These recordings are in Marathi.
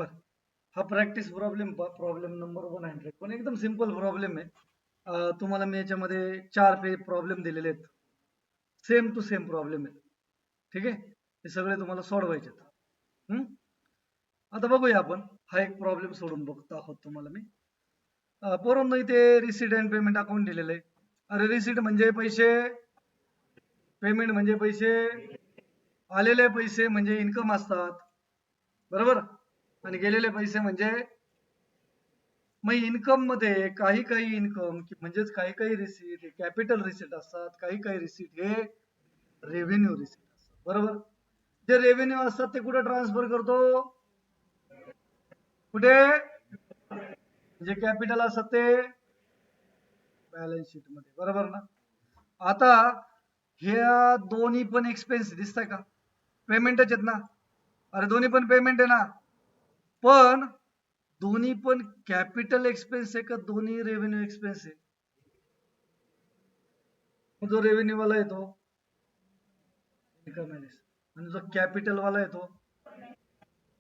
बर, हा प्रॅक्टिस प्रॉब्लेम नंबर 100 पण एकदम सिंपल प्रॉब्लेम आहे. तुम्हाला मी याच्यामध्ये 4 प्रॉब्लेम दिलेले आहेत. सेम टू सेम प्रॉब्लेम आहे. ठीक आहे, हे सगळे तुम्हाला सोडवायचे आहेत. हम्म? आता बघूया आपण. हा एक प्रॉब्लेम सोडून बघतो आहोत तुम्हाला मी. पोरांनो, इथे रिसीट अँड पेमेंट अकाउंट दिलेलं आहे. अरे रिसीट म्हणजे पैसे, पेमेंट म्हणजे पैसे, आलेले पैसे म्हणजे इन्कम असतात, बरोबर. आणि गेलेले पैसे म्हणजे, मग इन्कम मध्ये काही काही इन्कम म्हणजेच काही काही रिसीट हे कॅपिटल रिसीट असतात, काही काही रिसीट हे रेव्हेन्यू रिसीट असतात, बरोबर. जे रेव्हेन्यू असतात ते कुठे ट्रान्सफर करतो? कुठे? जे कॅपिटल असतात ते बॅलन्स शीट मध्ये, बरोबर ना. आता ह्या दोन्ही पण एक्सपेन्स दिसताय का? पेमेंटच आहेत ना. अरे दोन्ही पण पेमेंट आहे ना. पण दोन्ही पण कॅपिटल एक्सपेन्स आहे का दोन्ही रेव्हेन्यू एक्सपेन्स आहे? जो रेव्हेन्यू वाला येतो इन्कम आणि जो कॅपिटल वाला येतो,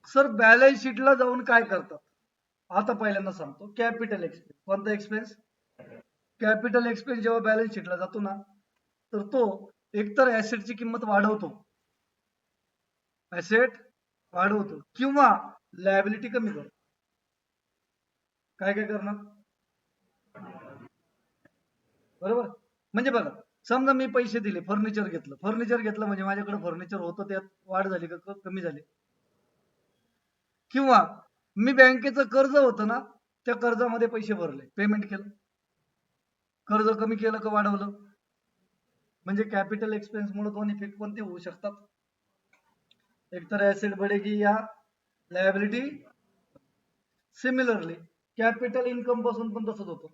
सर बॅलन्स शीटला जाऊन काय करतात? आता पहिल्यांदा सांगतो. कॅपिटल एक्सपेन्स कोणता एक्सपेन्स? कॅपिटल एक्सपेन्स जेव्हा बॅलन्स शीटला जातो ना, तर तो एकतर ऍसेटची किंमत वाढवतो, ऍसेट वाढवतो, किंवा लायबिलिटी कमी करतो. काय काय करणार? बरोबर. म्हणजे बघा, समजा मी पैसे दिले, फर्निचर घेतलं म्हणजे माझ्याकडे फर्निचर होतं, त्यात वाढ झाली का कमी झाली? किंवा मी बँकेचं कर्ज होतं ना, त्या कर्जामध्ये पैसे भरले, पेमेंट केलं, कर्ज कमी केलं का वाढवलं? म्हणजे कॅपिटल एक्सपेन्स मुळे दोन इफेक्ट कोणते होऊ शकतात? एकतर ऍसेट बढेगी या लायबिलिटी. सिमिलरली कॅपिटल इन्कम पासून पण तसंच होतं.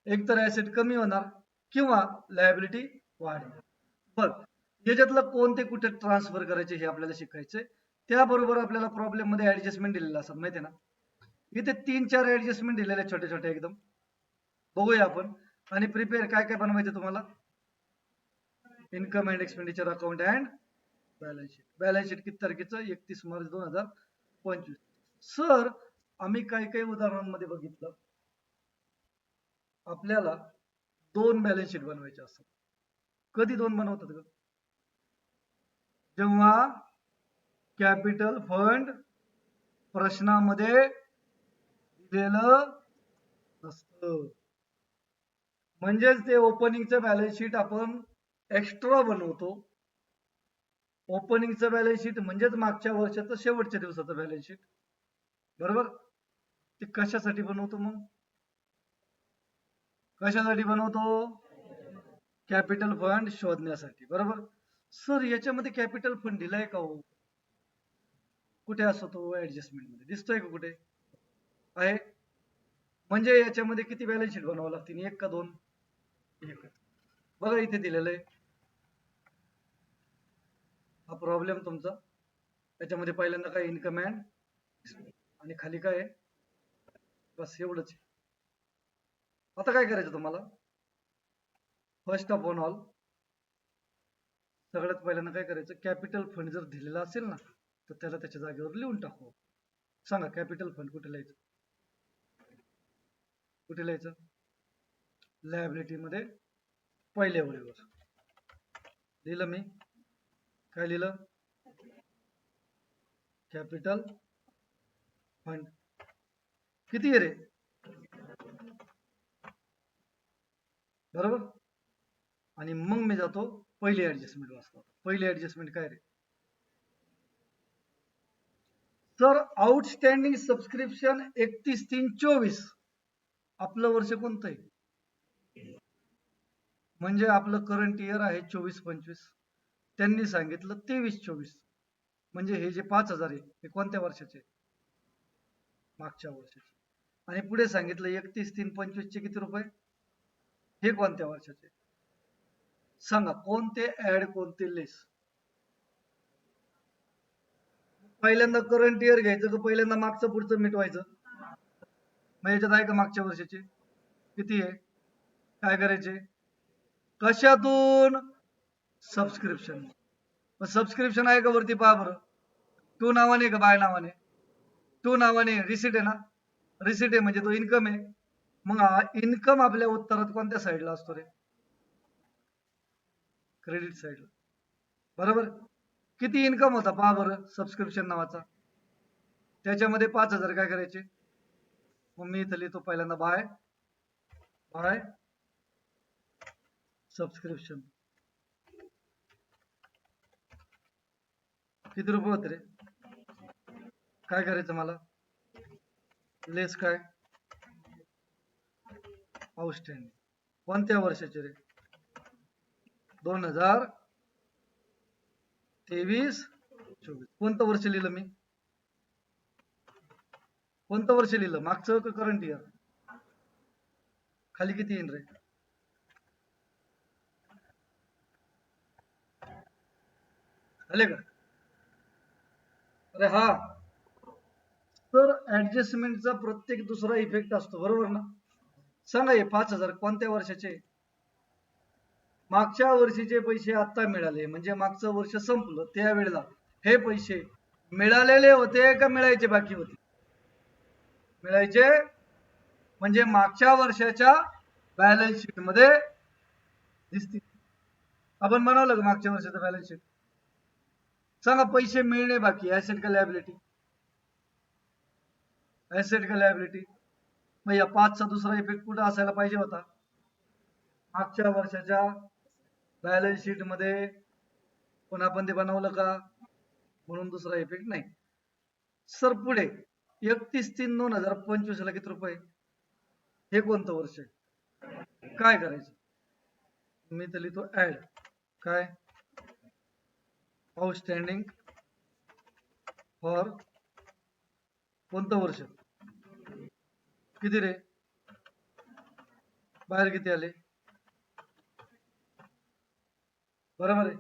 एकतर ऍसेट कमी होणार किंवा लायबिलिटी वाढेल. बघ, याच्यातलं कोणते कुठे ट्रान्सफर करायचे हे आपल्याला शिकायचंय. त्याबरोबर आपल्याला प्रॉब्लेम मध्ये ऍडजस्टमेंट दिलेलं असतात, माहिती ना. इथे 3-4 ऍडजस्टमेंट दिलेले छोटे छोटे एकदम. बघूया आपण. आणि प्रिपेअर काय काय बनवायचं तुम्हाला? Income and expenditure account and balance sheet. Balance sheet किती तारखेचं? 31 मार्च 2025. सर, आम्ही काही काही उदाहरणांमध्ये बघितलं, आपल्याला 2 बॅलन्स शीट बनवायचे असतात. कधी 2 बनवतात ग? जेव्हा कॅपिटल फंड प्रश्नामध्ये दिलेलं नसतं. म्हणजेच ते ओपनिंगचं बॅलन्स शीट आपण एक्स्ट्रा बनवतो. ओपनिंगचं बॅलन्स शीट म्हणजेच मागच्या वर्षाचं शेवटच्या दिवसाचं बॅलन्स शीट, बरोबर. ते कशासाठी बनवतो मग? कशासाठी बनवतो? कॅपिटल फंड शोधण्यासाठी, बरोबर. सर, याच्यामध्ये कॅपिटल फंड दिलाय का हो? कुठे असतो तो? ऍडजस्टमेंट मध्ये दिसतोय का कुठे? आहे. म्हणजे याच्यामध्ये किती बॅलन्स शीट बनवावं लागतील? 1 का 2? 1. बघा इथे दिलेलं आहे हा प्रॉब्लेम तुमचा. त्याच्यामध्ये पहिल्यांदा काय? इन्कम अँड, आणि खाली काय आहे? बस एवढंच. आता काय करायचं तुम्हाला? फर्स्ट ऑफ ऑल सगळ्यात पहिल्यांदा काय करायचं? कॅपिटल फंड जर दिलेला असेल ना, तर त्याला त्याच्या जागेवर लिहून टाकू. सांगा, कॅपिटल फंड कुठे लिहायचं? कुठे लिहायचं? लायबिलिटी मध्ये पहिल्या ओळीवर लिहिलं मी. काय लिहिलं? Capital fund. किती आहे रे? बरोबर. आणि मग मी जातो पहिली ऍडजस्टमेंट वाचतो. पहिली ऍडजस्टमेंट काय रे? Sir, outstanding subscription 31/3/24. आपलं वर्ष कोणतं आहे? म्हणजे आपलं करंट इयर आहे 24-25. त्यांनी सांगितलं 23-24. म्हणजे हे जे 5,000 आहे हे कोणत्या वर्षाचे? मागच्या वर्षाचे. आणि पुढे सांगितलं 31/3/25 चे किती रुपये? हे कोणत्या वर्षाचे? सांगा, कोणते ऍड कोणते लेस? पहिल्यांदा करंट इयर घ्यायचं का पहिल्यांदा मागचं पुढचं मिटवायचं? मग याच्यात आहे का मागच्या वर्षाचे? किती आहे? काय करायचे? कशातून? सबस्क्रिप्शन. सबस्क्रिप्शन आहे का वरती? पहा बरं. टू नावाने का बाय नावाने? टू नावाने रिसिट आहे ना, रिसिट आहे म्हणजे तो इन्कम आहे. मग इन्कम आपल्या उत्तरात कोणत्या साईडला असतो रे? क्रेडिट साईडला. बरोबर. किती इन्कम होता पहा बरं सबस्क्रिप्शन नावाचा. त्याच्यामध्ये 5,000 काय करायचे? मग मी इथं लिहितो पहिल्यांदा बाय सबस्क्रिप्शन. किती रुपये होते रे? काय करायचं मला? लेस काय? आउटस्टँडिंग. कोणत्या वर्षाचे रे? 2023-24. कोणतं वर्ष लिहिलं मी? कोणतं वर्ष लिहिलं? मागचं का करंट इयर? खाली किती येईन रे? आले का? अरे हा, तर ऍडजस्टमेंटचा प्रत्येक दुसरा इफेक्ट असतो, बरोबर ना? सांगा हे 5,000 कोणत्या वर्षाचे? मागच्या वर्षीचे पैसे आता मिळाले म्हणजे मागचं वर्ष संपलं त्यावेळेला हे पैसे मिळालेले होते का मिळायचे बाकी होते? मिळायचे. म्हणजे मागच्या वर्षाच्या बॅलन्स शीट मध्ये दिसतील. आपण बनवलं का मागच्या वर्षाचं बॅलन्स शीट? सांगा पैसे मिळणे बाकी, ऍसेट का लायबिलिटी? ऍसेट का लायबिलिटी? मग या 5चा दुसरा इफेक्ट कुठं असायला पाहिजे होता? मागच्या वर्षाच्या बॅलन्स शीट मध्ये. पण आपण ते बनवलं का? म्हणून दुसरा इफेक्ट नाही. सर पुढे 31/3/2025 ला किती रुपये? हे कोणतं वर्ष आहे? काय करायचं? मी तर लिहितो ऍड काय आउटस्टँडिंग फॉर कोणतं वर्ष? किती रे? बाहेर किती आले? बरोबर आहे.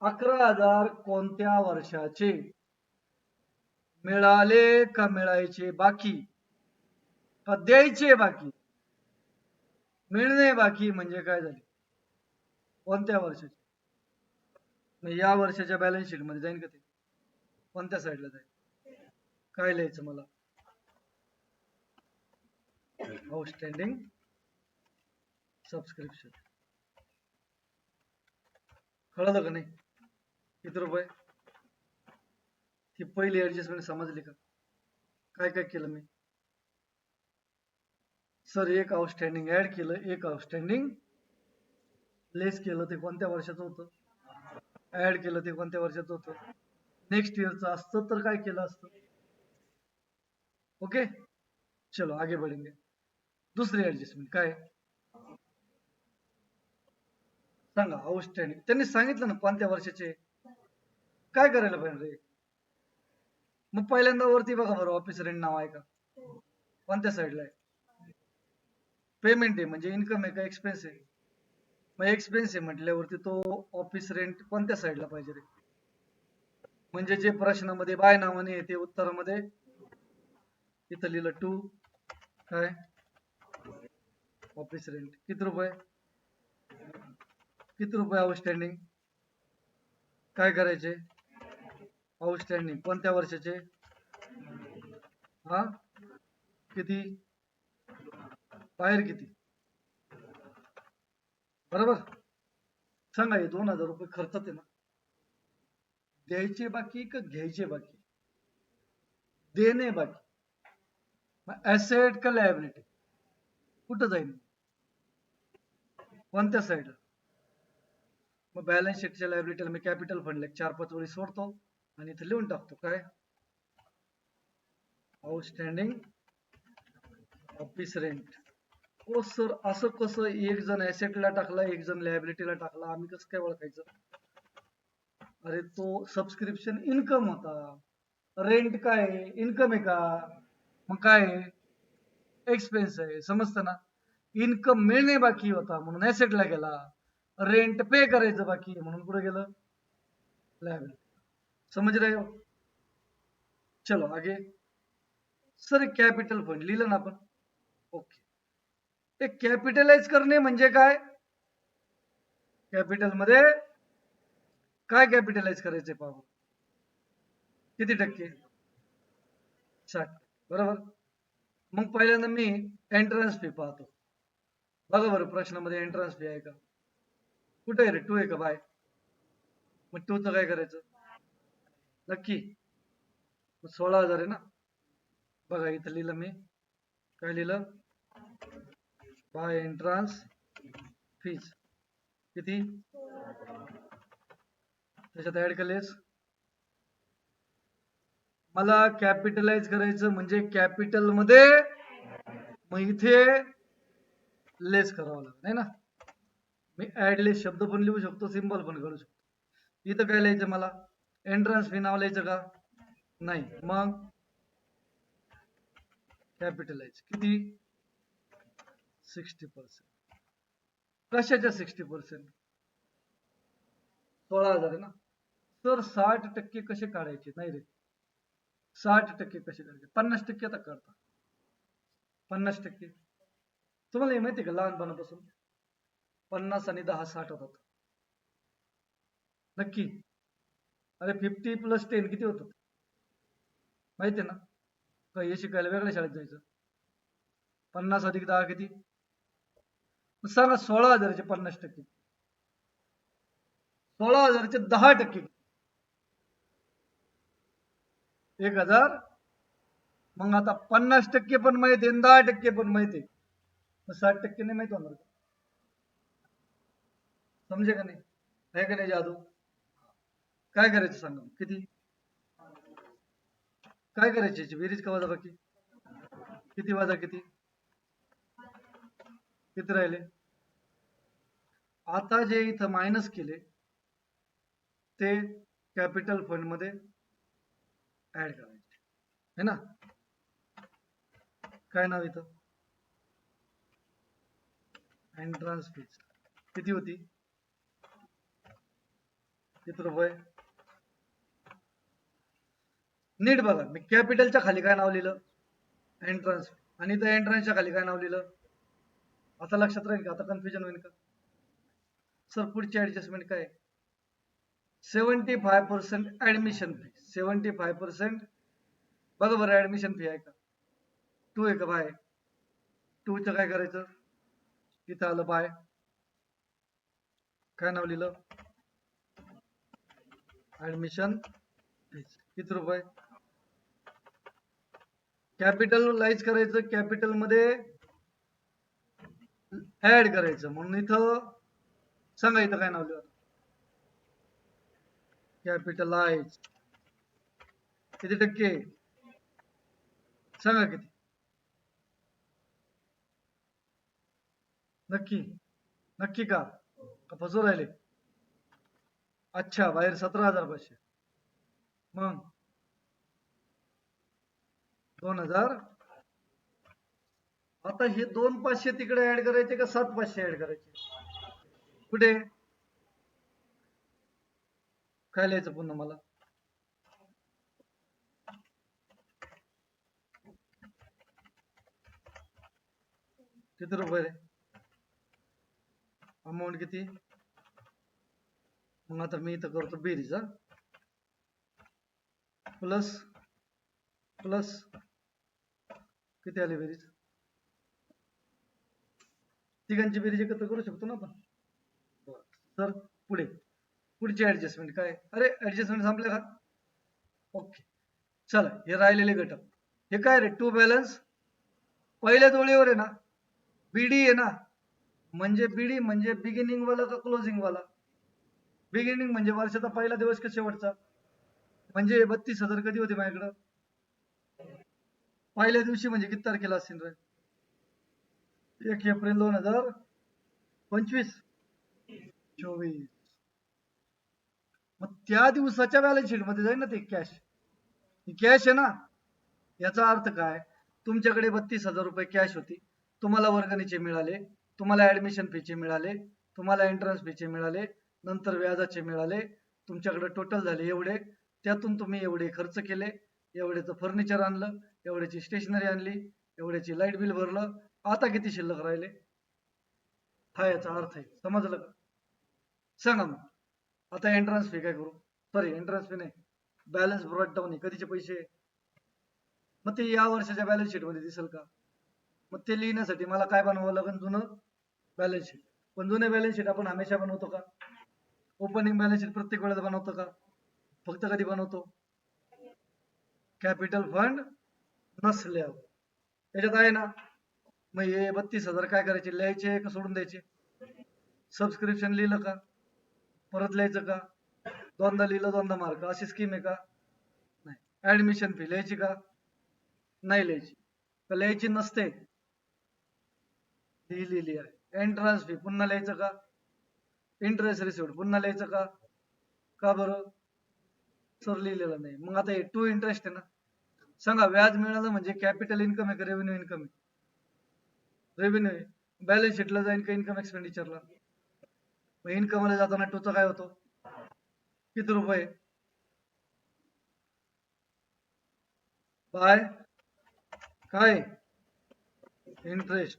11,000 कोणत्या वर्षाचे? मिळाले का मिळायचे बाकी? का द्यायचे बाकी? मिळणे बाकी म्हणजे काय झाले? कोणत्या वर्षाचे? या वर्षाच्या बॅलन्स शीट मध्ये जाईन का ते? कोणत्या साईडला जाईल? काय लिहायचं मला? Outstanding subscription. कळलं का नाही? किती रुपये? ही पहिली ऍडजस्टमेंट समजली का? काय काय केलं मी? सर एक आउटस्टँडिंग ऍड केलं, एक आउटस्टँडिंग लेस केलं. ते कोणत्या वर्षाचं होतं? ऍड केलं ते कोणत्या वर्षाचं होतं? नेक्स्ट इयरचं असतं तर काय केलं असतं? ओके, चलो आगे बढ़ेंगे. दुसरी ऍडजस्टमेंट काय? सांगा. आउटस्टँडिंग त्यांनी सांगितलं ना कोणत्या वर्षाचे. काय करायला पाहिजे रे? मग पहिल्यांदा वरती बघा बरं, ऑफिस रेंट नाव आहे का? कोणत्या साईडला आहे? पेमेंट आहे म्हणजे इन्कम आहे का एक्सपेन्स आहे? मग एक्सपेन्स आहे म्हटल्यावरती तो ऑफिस रेंट कोणत्या साईडला पाहिजे रे? म्हणजे जे प्रश्नामध्ये बाय नावाने आहे ते उत्तरामध्ये इथं लिहिलं टू काय ऑफिस रेंट. किती रुपये? किती रुपये आउटस्टँडिंग? काय करायचे? आउटस्टँडिंग कोणत्या वर्षाचे? हा किती? बाहेर किती? बरोबर. सांगा हे 2,000 रुपये खर्चात आहे ना, द्यायचे बाकी का घ्यायचे बाकी? देणे बाकी. मग ऍसेट का लायबिलिटी? कुठं जाईल? कोणत्या साईडला? मग बॅलन्स शीटच्या लायबिलिटीला मी कॅपिटल फंड 4-5 वेळी सोडतो आणि इथे लिहून टाकतो काय आउटस्टँडिंग ऑफिस रेंट. हो सर, असं कसं? एक जण ऍसेटला टाकला, एक जण लायबिलिटीला टाकला, आम्ही कसं काय ओळखायचं? अरे तो सबस्क्रिप्शन इन्कम होता, रेंट काय इन्कम आहे का? मग काय एक्सपेन्स आहे, समजतं ना? इन्कम मिळणे बाकी होता म्हणून ऍसेटला गेला, रेंट पे करायचं बाकी म्हणून कुठे गेलं? लायबिलिटी. समझ रहे हो? चलो आगे. सर कॅपिटल फंड लिहिलं ना आपण? ओके. ते कॅपिटलाइज करणे म्हणजे काय? कॅपिटल मध्ये काय कॅपिटलाइज करायचंय पाहू? किती टक्के? 60%. बरोबर. मग पहिल्यांदा मी एंट्रन्स फी पाहतो. बघा बरं प्रश्नामध्ये एंट्रन्स फी आहे का? कुठे आहे रे? 2 आहे का बाय? मग 2चं काय करायचं? नक्की 16,000 आहे ना. बघा इथं लिहिलं मी, काय लिहिलं? बाय एंट्रन्स फीज किती? त्याच्यात ऍड केलेस. मला कॅपिटलाइज करायचं म्हणजे कॅपिटल मध्ये, मग इथे लेस करावं लागेल है ना. मी ऍडलेस शब्द पण लिहू शकतो, सिंबल पण करू शकतो. इथं काय लिहायचं मला? एंट्रन्स फी नाव लिहायचं का? नाही. मग कॅपिटलाइज किती? 60%. कशाच्या 60%? 16,000 आहे ना. तर 60% कसे काढायचे? नाही रे, 60% कसे काढायचे? 50% आता करता. 50% तुम्हाला हे माहिती आहे का लहानपणापासून? 50 आणि 10 60 होतात. नक्की. अरे 50 + 10 किती होतात माहिती आहे ना? का हे शिकायला वेगळ्या शाळेत जायचं? 50 + 10 किती? सांगा 16,000चे 50%. 16,000चे 10%. 1,000. मग आता 50% पण माहिती आहे, 10% पण माहिती आहे. मग 60% नाही माहित होणार का? समजे का नाही? आहे का नाही जादू? काय करायचं सांगा किती? काय करायची याची बेरीज का वजा बाकी? किती वजा किती? किती राहिले? आता जे इथं मायनस केले ते कॅपिटल फंड मध्ये ऍड करायचे है ना. काय नाव इथं? एंट्रन्स फीज किती होती? किती रुपये? नीट बघा, मी कॅपिटलच्या खाली काय नाव लिहिलं? एंट्रन्स. आणि इथं एंट्रन्सच्या खाली काय नाव लिहिलं? आता लक्षात राहील का? आता कन्फ्युजन होईल का? सर पुढची ऍडजस्टमेंट काय? 75% ऍडमिशन फी. 75% बघा बरं ऍडमिशन फी आहे का? 2 आहे का बाय? 2चं काय करायचं? इथं आलं बाय, काय नाव लिहिलं? ऍडमिशन फीज किती रुपये? कॅपिटलाइज करायचं, कॅपिटल मध्ये ऍड करायचं. म्हणून इथं सांगा इथं काय नाव लिहिलं? कॅपिटलाइज किती टक्के? सांगा किती? नक्की? नक्की का फसू राहिले? अच्छा, बाहेर 17,500. मग 2,000. आता हे 2,500 तिकडे ऍड करायचे का 7,500 ऍड करायचे? कुठे? काय लिहायचं पुन्हा मला? किती रुपये रे? अमाऊंट किती? मग आता मी इथं करतो बेरीज. प्लस प्लस किती आली बेरीज? तिघांची बेरीज एकत्र करू शकतो ना आपण. तर पुढे पुढची ऍडजस्टमेंट काय? अरे ऍडजस्टमेंट संपले का? ओके. चला हे राहिलेले घटक. हे काय रे? टू बॅलन्स पहिल्या ओळीवर आहे ना, बीडी आहे ना. म्हणजे बीडी म्हणजे बिगिनिंग वाला का क्लोजिंग वाला? बिगिनिंग म्हणजे वर्षाचा पहिला दिवस का शेवटचा? म्हणजे 32,000 कधी होते माझ्याकडं? पहिल्या दिवशी म्हणजे किती तारखेला असेल रे? 1 एप्रिल 2025. 24. मग त्या दिवसाच्या बॅलन्स शीट मध्ये जाईल ना ते कॅश. कॅश आहे ना. याचा अर्थ काय? तुमच्याकडे 32,000 रुपये कॅश होती, तुम्हाला वर्गणीचे मिळाले, तुम्हाला ऍडमिशन फीचे मिळाले, तुम्हाला एंट्रन्स फीचे मिळाले, नंतर व्याजाचे मिळाले, तुमच्याकडे टोटल झाले एवढे. त्यातून तुम्ही एवढे खर्च केले, एवढ्याचं फर्निचर आणलं, एवढ्याची स्टेशनरी आणली, एवढ्याची लाईट बिल भरलं. आता किती शिल्लक राहिले? हा याचा अर्थ आहे. समजलं का? सांगा मग. आता एंट्रन्स फी काय करू? सॉरी एंट्रन्स फी नाही, बॅलन्स ब्रॉड डाऊन. कधीचे पैसे? मग ते या वर्षाच्या बॅलन्स शीट मध्ये दिसेल का? मग ते लिहिण्यासाठी मला काय बनवावं लागेल? जुनं बॅलन्स शीट. पण जुने बॅलन्स शीट आपण हमेशा बनवतो का? ओपनिंग बॅलन्स शीट प्रत्येक वेळेस बनवतो का? फक्त कधी बनवतो? कॅपिटल फंड नसल्यावर. त्याच्यात आहे ना, मग हे 32,000 काय करायचे? लिहायचे का सोडून द्यायचे? सबस्क्रिप्शन लिहिलं का? परत लिहायचं का? दोनदा लिहिलं दोनदा मार्क, अशी स्कीम आहे का? नाही. ऍडमिशन फी लिहायची का? नाही लिहायची. तर लिहायची नसते, लिहिलेली आहे. एंट्रन्स फी पुन्हा लिहायचं का? इंटरेस्ट रिसिव्ड पुन्हा लिहायचं का? का बरं? सर लिहिलेलं नाही. मग आता हे टू इंटरेस्ट आहे ना, सांगा व्याज मिळालं म्हणजे कॅपिटल इन्कम आहे का रेव्हेन्यू इन्कम आहे? रेव्हेन्यू आहे. बॅलन्स शीटला जाईल का इन्कम एक्सपेंडिचरला? मग इन्कमला जाताना टूचा काय होतो? किती रुपये? बाय काय? इंटरेस्ट.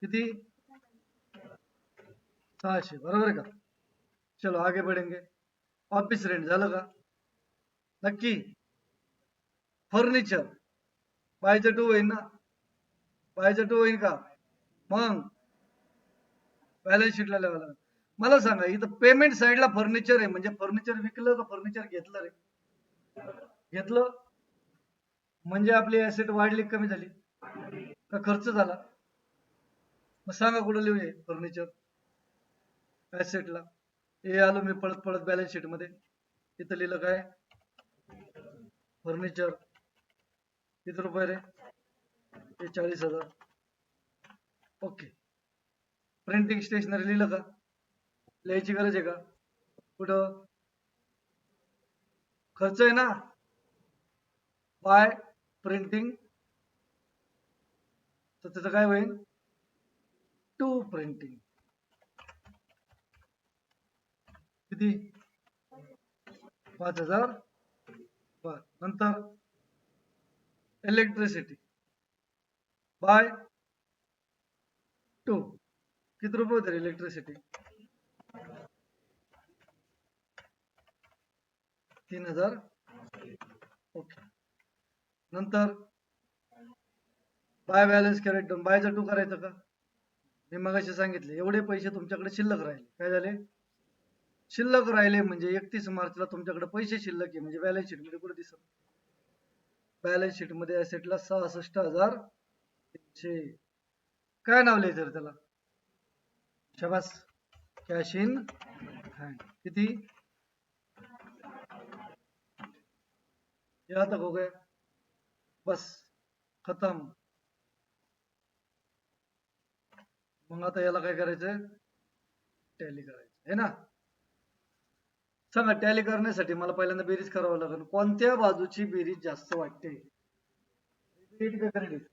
किती? 600. बरोबर आहे का? चलो आगे बढ़ेंगे. ऑफिस रेंट झालं का? नक्की? फर्निचर बायचं टू होईल ना? बायचं टू होईल का? मग बॅलन्स शीटला लिहावं लागेल. मला सांगा, इथं पेमेंट साईडला फर्निचर आहे म्हणजे फर्निचर विकलं का फर्निचर घेतलं रे? घेतलं म्हणजे आपली ऍसेट वाढली कमी झाली का खर्च झाला? मग सांगा कुठं लिहूया फर्निचर ऍसेटला? हे आलो मी पळत पळत बॅलन्स शीट मध्ये. इथं लिहिलं काय? फर्निचर. किती रुपये रे? 40,000. ओके. प्रिंटिंग स्टेशनरी लिहिलं का? लिहायची गरज आहे का? कुठं? खर्च आहे ना, बाय प्रिंटिंग. तर त्याचं काय होईल? Two printing. किती? 5,000. बर. नंतर इलेक्ट्रिसिटी बाय टू. किती रुपये होते इलेक्ट्रिसिटी? 3,000. ओके. नंतर बाय बॅलन्स कॅरेट डाऊन. बायचा टू करायचं का? मी मगाशी सांगितले एवढे पैसे तुमच्याकडे शिल्लक राहिले. काय झाले? शिल्लक राहिले म्हणजे 31 मार्चला तुमच्याकडे पैसे शिल्लक आहे म्हणजे बॅलन्स शीट मध्ये कुठे दिसत? बॅलन्स शीट मध्ये ऍसेटला 66,300. काय नाव लिहायचं त्याला? शाबास. Cash in hand. किती? यहाँ तक हो गया. बस खतम. मग आता याला काय करायचं? टॅली करायचं आहे ना. सांगा टॅली करण्यासाठी मला पहिल्यांदा बेरीज करावं लागेल. कोणत्या बाजूची बेरीज जास्त वाटते? डेबिट का क्रेडिट?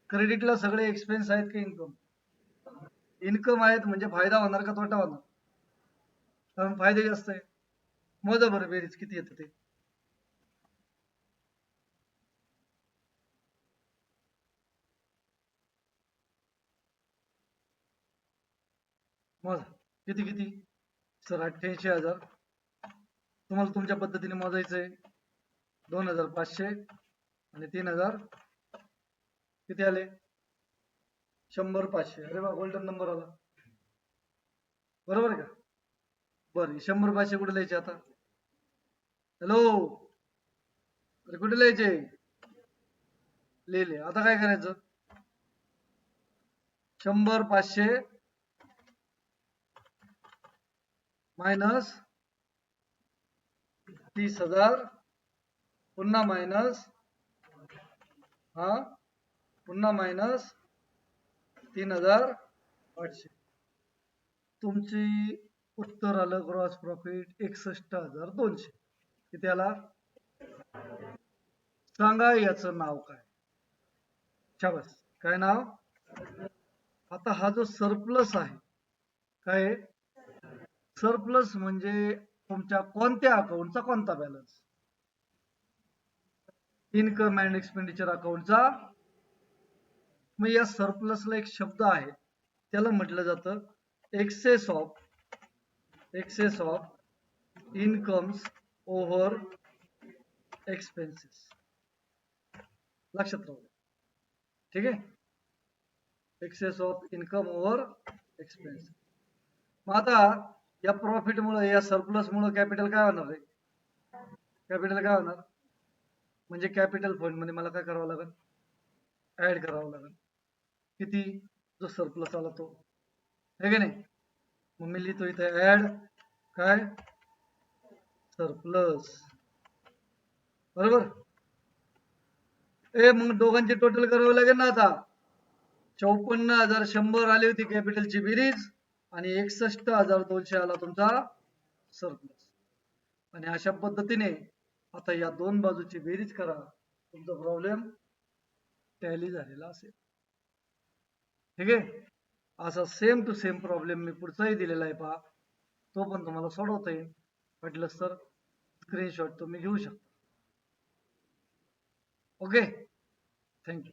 क्रेडिटला सगळे एक्सपेन्स आहेत की इन्कम? इन्कम आहेत म्हणजे फायदा होणार का तोटा होणार? कारण फायदे जास्त आहे. मोजा बरं बेरीज किती येतं ते. मोजा. किती किती? सर 88,000. तुम्हाला तुमच्या पद्धतीने मोजायचं आहे. 2,500 आणि 3,000. किती आले? 100 500. अरे वा, गोल्डन नंबर आला. बरोबर आहे का? बरं 100 500 कुठे लिहायचे आता? हॅलो, अरे कुठे लिहायचे? लिहिले. आता काय करायचं? 100 500 मायनस 30,000 पुन्हा मायनस हा पुन्हा मायनस 3,800. तुमची उत्तर आलं ग्रॉस प्रॉफिट 61,200. किती आला? सांगा याचं नाव काय? शाबास. काय नाव? आता हा जो सरप्लस आहे काय? सरप्लस म्हणजे तुमच्या कोणत्या अकाउंटचा कोणता बॅलन्स? इन्कम अँड एक्सपेंडिचर अकाउंटचा. मग या सरप्लसला एक शब्द आहे, त्याला म्हटलं जातं excess of incomes over expenses. लक्षात राहू द्या. ठीक आहे, excess of income over expense. मग आता या प्रॉफिट मुळे, या सरप्लस मुळे कॅपिटल काय होणार आहे? कॅपिटल काय होणार म्हणजे कॅपिटल फंड मध्ये मला काय करावं लागेल? ऍड करावं लागेल. किती? जो सरप्लस आला तो, है की नाही? मग मी लिहितो इथे ऍड काय? सरप्लस. बरोबर. मग दोघांची टोटल करावं लागेल ना आता. 54,100 आली होती कॅपिटलची बेरीज आणि 61,200 आला तुमचा सरप्लस. आणि अशा पद्धतीने आता या दोन बाजूची बेरीज करा, तुमचा प्रॉब्लेम टॅली झालेला असेल. ठीक आहे. असा सेम टू सेम प्रॉब्लेम मी पुढचाही दिलेला आहे पहा, तो पण तुम्हाला सोडवता येईल. म्हटलं तर स्क्रीनशॉट तुम्ही घेऊ शकता. Okay, thank you.